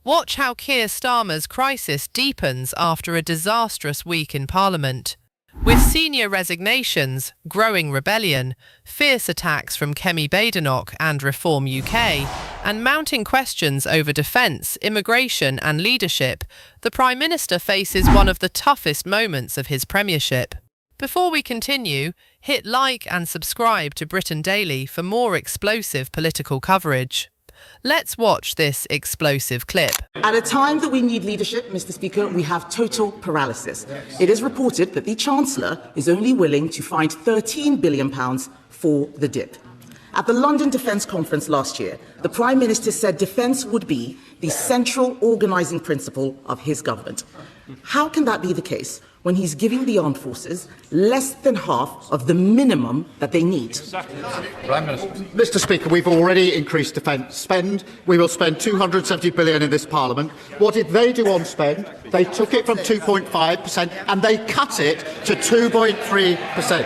Watch how Keir Starmer's crisis deepens after a disastrous week in Parliament. With senior resignations, growing rebellion, fierce attacks from Kemi Badenoch and Reform UK, and mounting questions over defence, immigration and leadership, the Prime Minister faces one of the toughest moments of his premiership. Before we continue, hit like and subscribe to Britain Daily for more explosive political coverage. Let's watch this explosive clip. At a time that we need leadership, Mr. Speaker, we have total paralysis. It is reported that the Chancellor is only willing to find £13 billion for the DIP. At the London Defence Conference last year, the Prime Minister said defence would be the central organising principle of his government. How can that be the case when he's giving the armed forces less than half of the minimum that they need? Mr. Speaker, we've already increased defence spend. We will spend £270 billion in this Parliament. What did they do on spend? They took it from 2.5% and they cut it to 2.3%.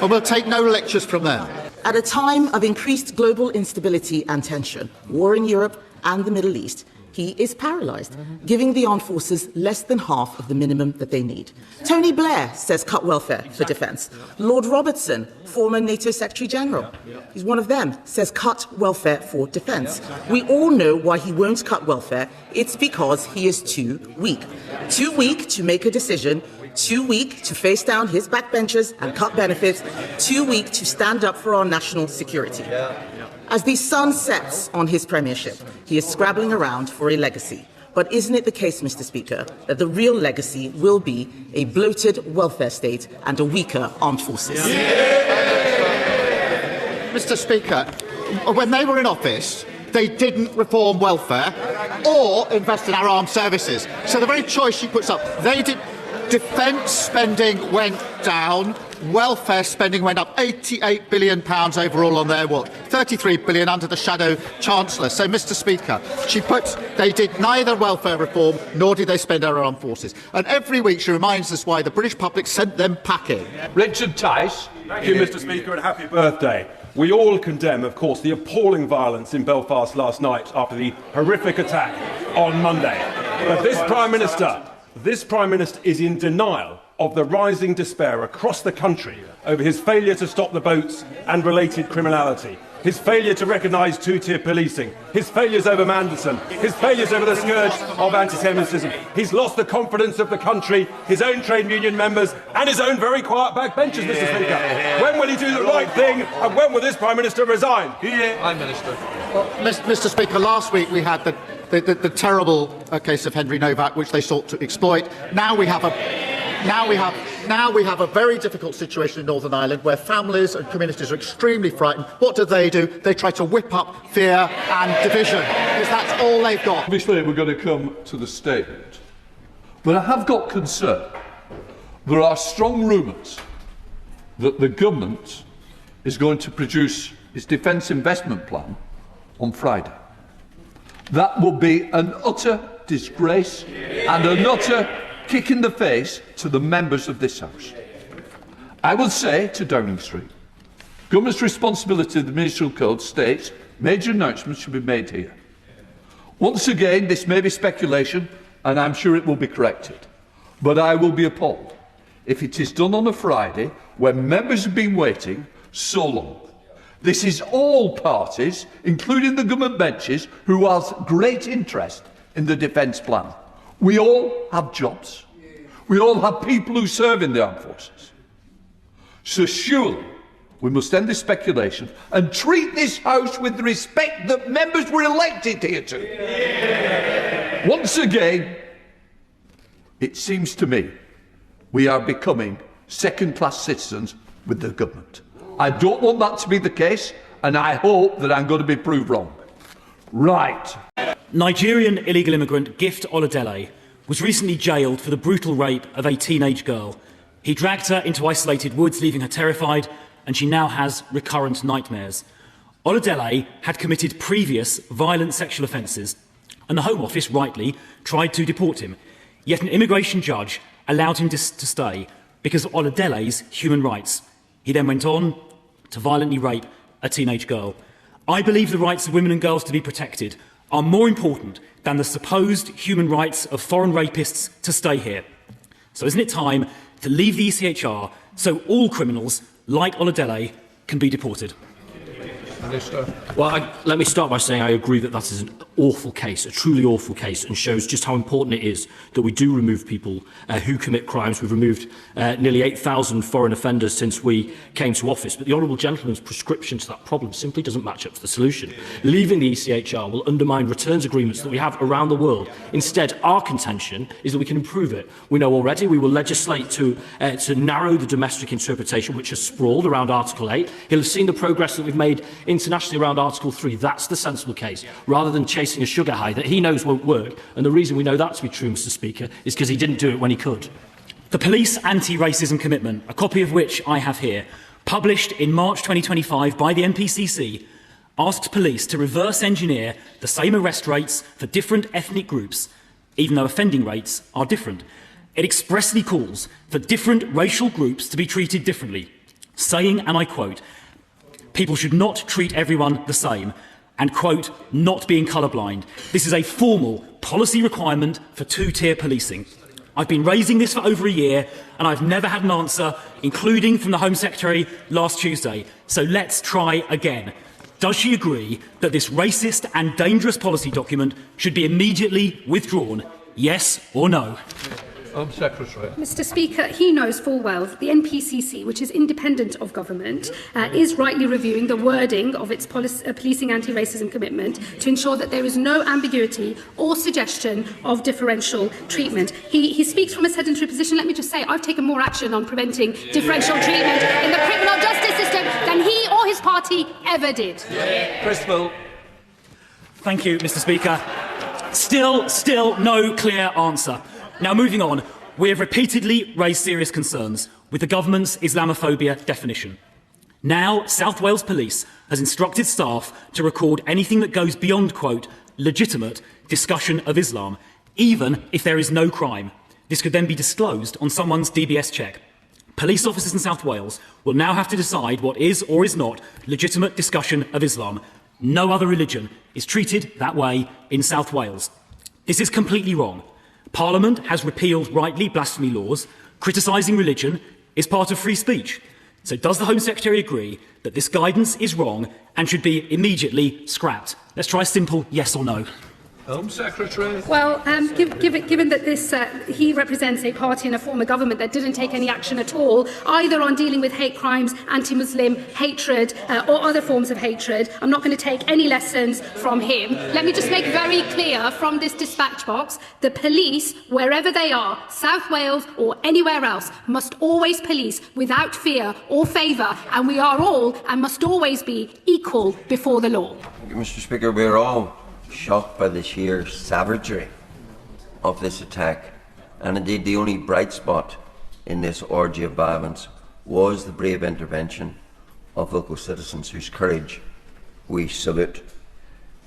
And we'll take no lectures from them. At a time of increased global instability and tension, war in Europe and the Middle East, he is paralysed, giving the armed forces less than half of the minimum that they need. Tony Blair says cut welfare for defence. Lord Robertson, former NATO Secretary-General, he's one of them, says cut welfare for defence. We all know why he won't cut welfare. It's because he is too weak. Too weak to make a decision, too weak to face down his backbenchers and cut benefits, too weak to stand up for our national security. As the sun sets on his premiership, he is scrabbling around for a legacy. But isn't it the case, Mr. Speaker, that the real legacy will be a bloated welfare state and a weaker armed forces? Mr. Speaker, when they were in office, they didn't reform welfare or invest in our armed services. So the very choice she puts up, they did. Defence spending went down, welfare spending went up, £88 billion overall on their watch, £33 billion under the shadow Chancellor. So, Mr. Speaker, they did neither welfare reform nor did they spend our armed forces. And every week she reminds us why the British public sent them packing. Richard Tice. Thank you, Mr. Speaker, and happy birthday. We all condemn, of course, the appalling violence in Belfast last night after the horrific attack on Monday. But this Prime Minister is in denial of the rising despair across the country over his failure to stop the boats and related criminality, his failure to recognise two-tier policing, his failures over Manderson, his failures over the scourge of anti-Semitism. He's lost the confidence of the country, his own trade union members and his own very quiet backbenchers, Mr. Speaker. When will he do the right thing and when will this Prime Minister resign? Prime Minister. Well, Mr. Speaker, last week we had the terrible case of Henry Novak, which they sought to exploit. Now we have a very difficult situation in Northern Ireland where families and communities are extremely frightened. What do? They try to whip up fear and division, because that's all they've got. Obviously, we're going to come to the statement. But I have got concern. There are strong rumours that the government is going to produce its defence investment plan on Friday. That will be an utter disgrace and an utter kick in the face to the members of this House. I will say to Downing Street, government's responsibility of the Ministerial Code states major announcements should be made here. Once again, this may be speculation, and I'm sure it will be corrected, but I will be appalled if it is done on a Friday when members have been waiting so long. This is all parties, including the government benches, who have great interest in the defence plan. We all have jobs. We all have people who serve in the armed forces. So surely we must end this speculation and treat this House with the respect that members were elected here to. Once again, it seems to me we are becoming second-class citizens with the government. I don't want that to be the case, and I hope that I'm going to be proved wrong. Right. Nigerian illegal immigrant Gift Oladele was recently jailed for the brutal rape of a teenage girl. He dragged her into isolated woods, leaving her terrified, and she now has recurrent nightmares. Oladele had committed previous violent sexual offences, and the Home Office rightly tried to deport him. Yet an immigration judge allowed him to stay because of Oladele's human rights. He then went on to violently rape a teenage girl. I believe the rights of women and girls to be protected are more important than the supposed human rights of foreign rapists to stay here. So isn't it time to leave the ECHR so all criminals, like Oladele, can be deported? Well, let me start by saying I agree that that is an awful case, a truly awful case, and shows just how important it is that we do remove people who commit crimes. We've removed nearly 8,000 foreign offenders since we came to office, but the Honourable Gentleman's prescription to that problem simply doesn't match up to the solution. Leaving the ECHR will undermine returns agreements that we have around the world. Instead, our contention is that we can improve it. We know already we will legislate to narrow the domestic interpretation, which has sprawled around Article 8. He'll have seen the progress that we've made internationally around Article 3. That's the sensible case, rather than chasing a sugar high that he knows won't work. And the reason we know that to be true, Mr. Speaker, is because he didn't do it when he could. The Police Anti-Racism Commitment, a copy of which I have here, published in March 2025 by the NPCC, asked police to reverse engineer the same arrest rates for different ethnic groups, even though offending rates are different. It expressly calls for different racial groups to be treated differently, saying, and I quote, "People should not treat everyone the same," and, quote, "not being colourblind. This is a formal policy requirement for two-tier policing." I've been raising this for over a year, and I've never had an answer, including from the Home Secretary last Tuesday. So let's try again. Does she agree that this racist and dangerous policy document should be immediately withdrawn? Yes or no? Secretary. Mr. Speaker, he knows full well that the NPCC, which is independent of government, is rightly reviewing the wording of its policing anti-racism commitment to ensure that there is no ambiguity or suggestion of differential treatment. He speaks from a sedentary position. Let me just say, I've taken more action on preventing differential treatment in the criminal justice system than he or his party ever did. Crystal. Thank you, Mr. Speaker. Still no clear answer. Now, moving on, we have repeatedly raised serious concerns with the government's Islamophobia definition. Now, South Wales Police has instructed staff to record anything that goes beyond, quote, legitimate discussion of Islam, even if there is no crime. This could then be disclosed on someone's DBS check. Police officers in South Wales will now have to decide what is or is not legitimate discussion of Islam. No other religion is treated that way in South Wales. This is completely wrong. Parliament has repealed rightly blasphemy laws. Criticising religion is part of free speech. So does the Home Secretary agree that this guidance is wrong and should be immediately scrapped? Let's try a simple yes or no. Home Secretary. Well, given that he represents a party and a former government that didn't take any action at all, either on dealing with hate crimes, anti-Muslim hatred, or other forms of hatred, I'm not going to take any lessons from him. Let me just make very clear from this dispatch box, the police, wherever they are, South Wales or anywhere else, must always police without fear or favour, and we are all and must always be equal before the law. Mr. Speaker, we're all shocked by the sheer savagery of this attack, and indeed the only bright spot in this orgy of violence was the brave intervention of local citizens whose courage we salute.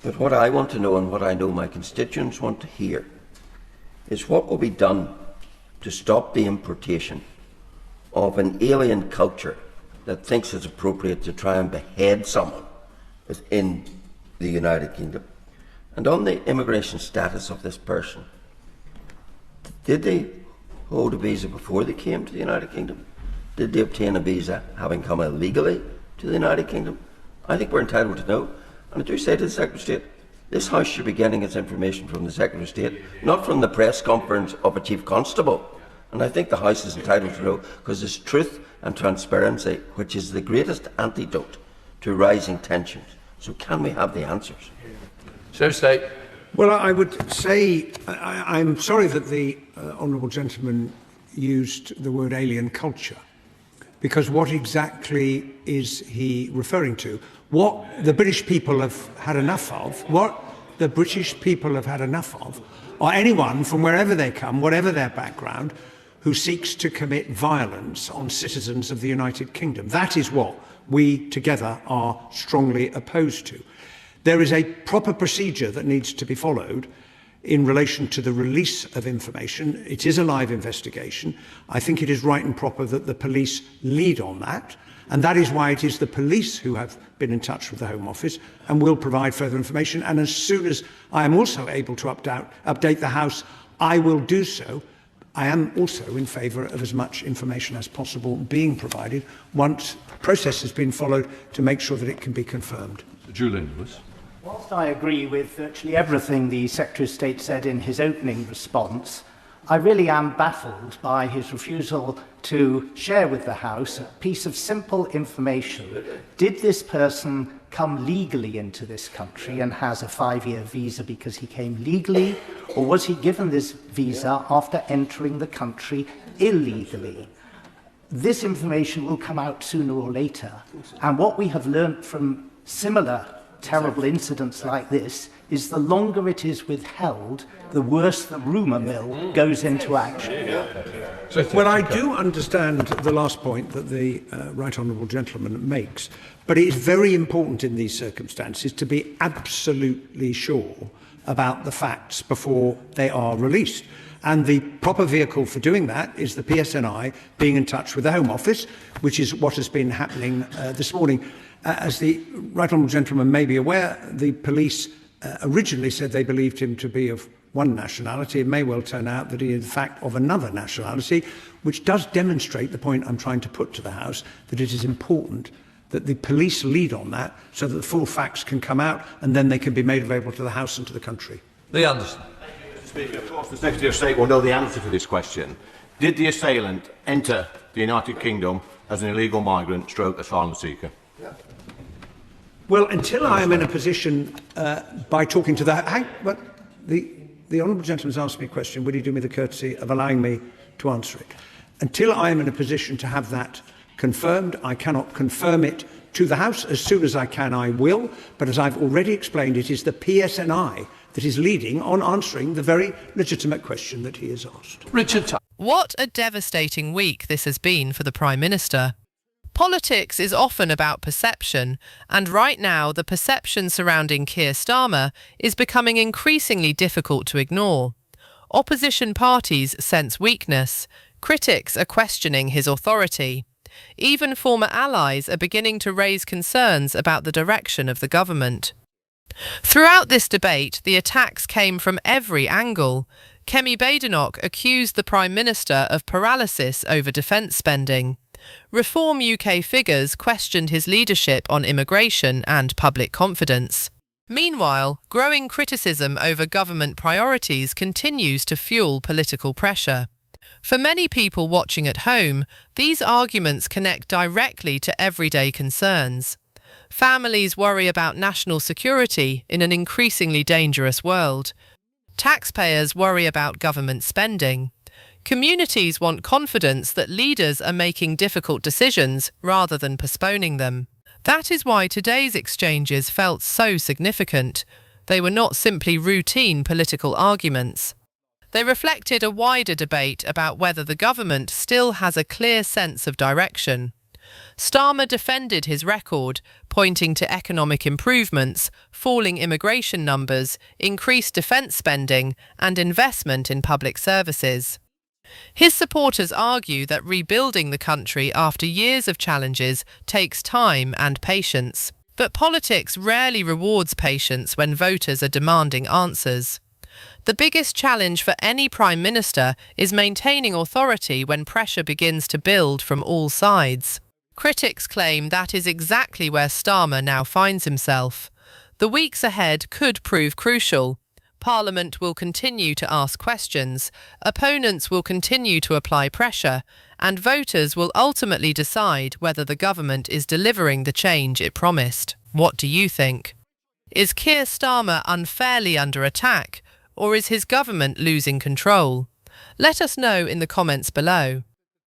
But what I want to know, and what I know my constituents want to hear, is what will be done to stop the importation of an alien culture that thinks it's appropriate to try and behead someone within the United Kingdom. And on the immigration status of this person, did they hold a visa before they came to the United Kingdom? Did they obtain a visa having come illegally to the United Kingdom? I think we're entitled to know. And I do say to the Secretary of State, this House should be getting its information from the Secretary of State, not from the press conference of a Chief Constable. And I think the House is entitled to know, because it's truth and transparency which is the greatest antidote to rising tensions. So can we have the answers? State. Well, I would say I'm sorry that the honourable gentleman used the word alien culture, because what exactly is he referring to? What the British people have had enough of, are anyone from wherever they come, whatever their background, who seeks to commit violence on citizens of the United Kingdom. That is what we together are strongly opposed to. There is a proper procedure that needs to be followed in relation to the release of information. It is a live investigation. I think it is right and proper that the police lead on that, And that is why it is the police who have been in touch with the Home Office and will provide further information. And as soon as I am also able to update the House, I will do so. I am also in favour of as much information as possible being provided once the process has been followed to make sure that it can be confirmed. Julian Lewis. Whilst I agree with virtually everything the Secretary of State said in his opening response, I really am baffled by his refusal to share with the House a piece of simple information. Did this person come legally into this country and has a 5-year visa because he came legally, or was he given this visa after entering the country illegally? This information will come out sooner or later, and what we have learnt from similar terrible incidents like this is the longer it is withheld, the worse the rumour mill goes into action. Well, I do understand the last point that the Right Honourable Gentleman makes, but it is very important in these circumstances to be absolutely sure about the facts before they are released. And the proper vehicle for doing that is the PSNI being in touch with the Home Office, which is what has been happening this morning. As the Right Honourable Gentleman may be aware, the police originally said they believed him to be of one nationality. It may well turn out that he is in fact of another nationality, which does demonstrate the point I'm trying to put to the House, that it is important that the police lead on that so that the full facts can come out and then they can be made available to the House and to the country. Lee Anderson. Mr. Speaker, of course the Secretary of State will know the answer to this question. Did the assailant enter the United Kingdom as an illegal migrant stroke asylum seeker? Well, until I am in a position, by talking to the Honourable Gentleman has asked me a question, would he do me the courtesy of allowing me to answer it? Until I am in a position to have that confirmed, I cannot confirm it to the House. As soon as I can, I will. But as I've already explained, it is the PSNI that is leading on answering the very legitimate question that he has asked. Richard. What a devastating week this has been for the Prime Minister. Politics is often about perception, and right now the perception surrounding Keir Starmer is becoming increasingly difficult to ignore. Opposition parties sense weakness, critics are questioning his authority. Even former allies are beginning to raise concerns about the direction of the government. Throughout this debate, the attacks came from every angle. Kemi Badenoch accused the Prime Minister of paralysis over defence spending. Reform UK figures questioned his leadership on immigration and public confidence. Meanwhile, growing criticism over government priorities continues to fuel political pressure. For many people watching at home, these arguments connect directly to everyday concerns. Families worry about national security in an increasingly dangerous world. Taxpayers worry about government spending. Communities want confidence that leaders are making difficult decisions rather than postponing them. That is why today's exchanges felt so significant. They were not simply routine political arguments. They reflected a wider debate about whether the government still has a clear sense of direction. Starmer defended his record, pointing to economic improvements, falling immigration numbers, increased defence spending, and investment in public services. His supporters argue that rebuilding the country after years of challenges takes time and patience. But politics rarely rewards patience when voters are demanding answers. The biggest challenge for any Prime Minister is maintaining authority when pressure begins to build from all sides. Critics claim that is exactly where Starmer now finds himself. The weeks ahead could prove crucial. Parliament will continue to ask questions, opponents will continue to apply pressure, and voters will ultimately decide whether the government is delivering the change it promised. What do you think? Is Keir Starmer unfairly under attack, or is his government losing control? Let us know in the comments below.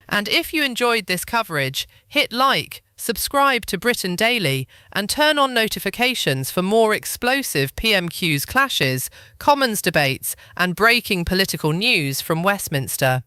And if you enjoyed this coverage, hit like, subscribe to Britain Daily, and turn on notifications for more explosive PMQs clashes, Commons debates, and breaking political news from Westminster.